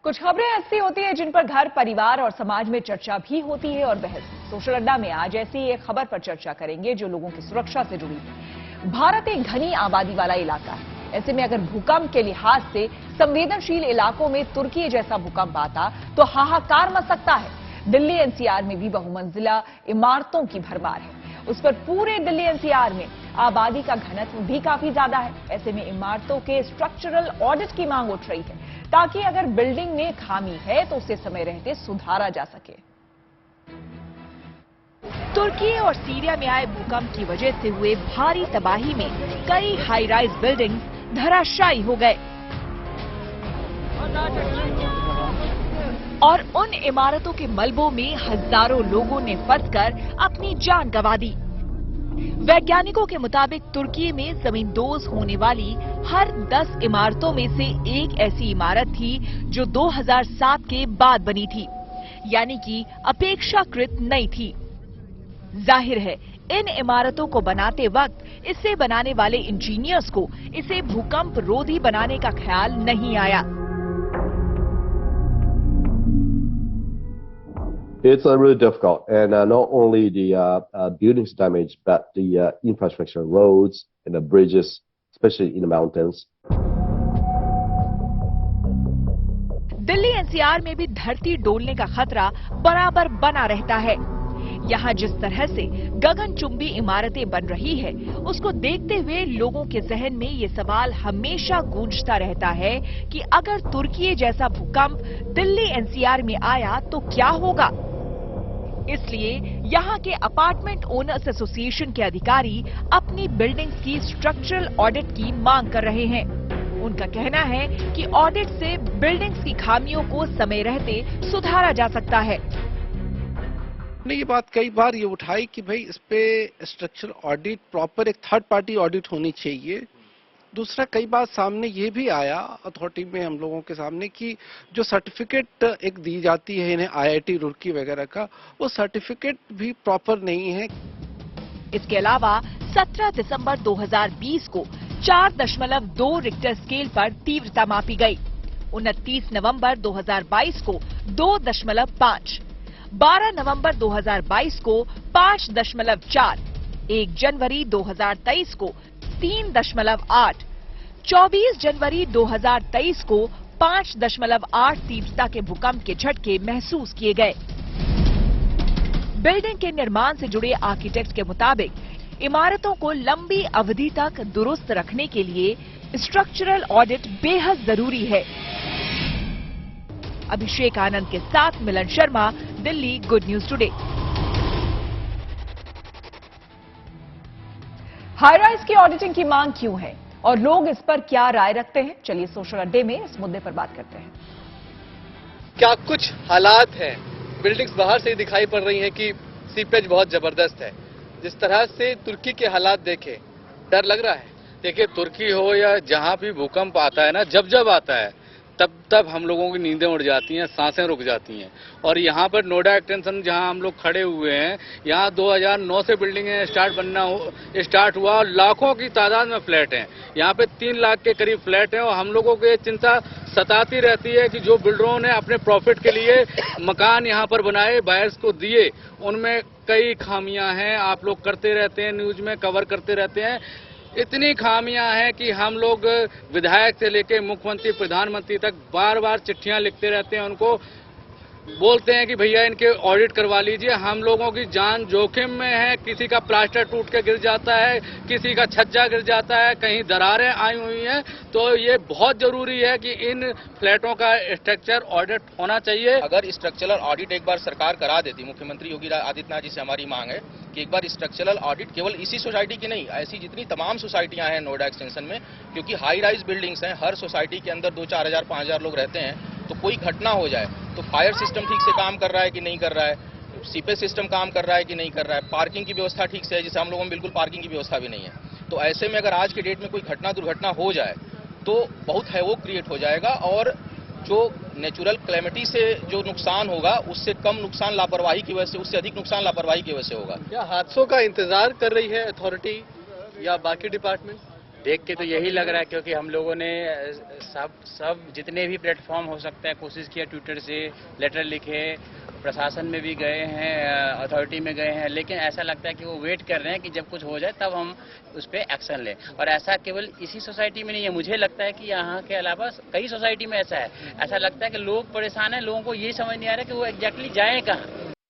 कुछ खबरें ऐसी होती है जिन पर घर, परिवार और समाज में चर्चा भी होती है और बहस। सोशल अड्डा में आज ऐसी एक खबर पर चर्चा करेंगे जो लोगों की सुरक्षा से जुड़ी है। भारत एक घनी आबादी वाला इलाका है। ऐसे में अगर भूकंप के लिहाज से संवेदनशील इलाकों में तुर्की जैसा भूकंप आता तो हाहाकार मच सकता है। दिल्ली एनसीआर में भी बहुमंजिला इमारतों की भरमार है। उस पर पूरे दिल्ली एनसीआर में आबादी का घनत्व भी काफी ज्यादा है। ऐसे में इमारतों के स्ट्रक्चरल ऑडिट की मांग उठ रही है ताकि अगर बिल्डिंग में खामी है तो उसे समय रहते सुधारा जा सके। तुर्की और सीरिया में आए भूकंप की वजह से हुए भारी तबाही में कई हाई राइज बिल्डिंग धराशायी हो गए और उन इमारतों के मलबों में हजारों लोगों ने फंसकर अपनी जान गंवा दी। वैज्ञानिकों के मुताबिक तुर्की में जमींदोज होने वाली हर 10 इमारतों में से एक ऐसी इमारत थी जो 2007 के बाद बनी थी, यानी कि अपेक्षाकृत नई थी। जाहिर है इन इमारतों को बनाते वक्त इसे बनाने वाले इंजीनियर्स को इसे भूकंप रोधी बनाने का ख्याल नहीं आया। It's really difficult, and not only the buildings damaged, but the infrastructure, roads, and the bridges, especially in the mountains. Delhi NCR में भी धरती डोलने का खतरा बराबर बना रहता है। यहाँ जिस तरह से गगनचुंबी इमारतें बन रही है, उसको देखते हुए लोगों के जहन में ये सवाल हमेशा गूंजता रहता है कि अगर तुर्की जैसा भूकंप दिल्ली एनसीआर में आया तो क्या होगा। इसलिए यहाँ के अपार्टमेंट ओनर्स एसोसिएशन के अधिकारी अपनी बिल्डिंग्स की स्ट्रक्चरल ऑडिट की मांग कर रहे हैं। उनका कहना है कि ऑडिट से बिल्डिंग्स की खामियों को समय रहते सुधारा जा सकता है। हमने ये बात कई बार ये उठाई कि भाई इस पे स्ट्रक्चरल ऑडिट, प्रॉपर एक थर्ड पार्टी ऑडिट होनी चाहिए। दूसरा, कई बार सामने ये भी आया अथॉरिटी में हम लोगों के सामने कि जो सर्टिफिकेट एक दी जाती है इन्हें आईआईटी रुड़की वगैरह का, वो सर्टिफिकेट भी प्रॉपर नहीं है। इसके अलावा 17 दिसंबर 2020 को 4.2 रिक्टर स्केल पर तीव्रता मापी गई। 29 नवंबर 2022 को 2.5, 12 नवंबर 2022 को 5.4, 1 जनवरी 2023 को 3.8, 24 जनवरी 2023 को 5.8 तीव्रता के भूकंप के झटके महसूस किए गए। बिल्डिंग के निर्माण से जुड़े आर्किटेक्ट के मुताबिक इमारतों को लंबी अवधि तक दुरुस्त रखने के लिए स्ट्रक्चरल ऑडिट बेहद जरूरी है। अभिषेक आनंद के साथ Milan Sharma, Delhi, good news today. High rise की ऑडिटिंग की मांग क्यों है और लोग इस पर क्या राय रखते हैं, चलिए सोशल अड्डे में इस मुद्दे पर बात करते हैं। क्या कुछ हालात हैं, बिल्डिंग्स बाहर से ही दिखाई पड़ रही हैं कि सीपेज बहुत जबरदस्त है। जिस तरह से तुर्की के हालात देखे, डर लग रहा है। देखिए, तुर्की हो या जहां भी भूकंप आता है ना, जब आता है तब हम लोगों की नींदें उड़ जाती हैं, सांसें रुक जाती हैं। और यहाँ पर नोएडा एक्सटेंशन जहाँ हम लोग खड़े हुए हैं, यहाँ 2009 से बिल्डिंगें स्टार्ट हुआ और लाखों की तादाद में फ्लैट हैं। यहाँ पे 3 लाख के करीब फ्लैट हैं और हम लोगों को ये चिंता सताती रहती है कि जो बिल्डरों ने अपने प्रॉफिट के लिए मकान यहाँ पर बनाए, बायर्स को दिए, उनमें कई खामियां हैं। आप लोग करते रहते हैं, न्यूज में कवर करते रहते हैं। इतनी खामियां हैं कि हम लोग विधायक से लेकर मुख्यमंत्री, प्रधानमंत्री तक बार चिट्ठियां लिखते रहते हैं। उनको बोलते हैं कि भैया इनके ऑडिट करवा लीजिए। हम लोगों की जान जोखिम में है। किसी का प्लास्टर टूट के गिर जाता है, किसी का छज्जा गिर जाता है, कहीं दरारें आई हुई हैं। तो ये बहुत जरूरी है कि इन फ्लैटों का स्ट्रक्चर ऑडिट होना चाहिए। अगर स्ट्रक्चरल ऑडिट एक बार सरकार करा देती, मुख्यमंत्री योगी आदित्यनाथ जी से हमारी मांग है कि एक बार स्ट्रक्चरल ऑडिट केवल इसी सोसाइटी की नहीं, ऐसी जितनी तमाम सोसाइटियां हैं नोएडा एक्सटेंशन में, क्योंकि हाई राइज बिल्डिंग्स हैं, हर सोसाइटी के अंदर 2-4 हजार 5 हजार लोग रहते हैं। तो कोई घटना हो जाए तो फायर सिस्टम ठीक से काम कर रहा है कि नहीं कर रहा है, सीपेज सिस्टम काम कर रहा है कि नहीं कर रहा है, पार्किंग की व्यवस्था ठीक से है, जैसे हम लोगों में बिल्कुल पार्किंग की व्यवस्था भी नहीं है। तो ऐसे में अगर आज के डेट में कोई दुर्घटना हो जाए तो बहुत हैवोक क्रिएट हो जाएगा और जो नेचुरल क्लेमिटी से जो नुकसान होगा उससे कम नुकसान लापरवाही की वजह से, उससे अधिक नुकसान लापरवाही की वजह से होगा। क्या हादसों का इंतजार कर रही है अथॉरिटी या बाकी डिपार्टमेंट? देख के तो यही लग रहा है, क्योंकि हम लोगों ने सब जितने भी प्लेटफॉर्म हो सकता है कोशिश किया, ट्विटर से लेटर लिखे, प्रशासन में भी गए हैं, अथॉरिटी में गए हैं, लेकिन ऐसा लगता है कि वो वेट कर रहे हैं कि जब कुछ हो जाए तब हम उस पर एक्शन लें। और ऐसा केवल इसी सोसाइटी में नहीं है, मुझे लगता है कि यहाँ के अलावा कई सोसाइटी में ऐसा है। ऐसा लगता है कि लोग परेशान हैं, लोगों को ये समझ नहीं आ रहा कि वो एग्जैक्टली जाएं कहाँ।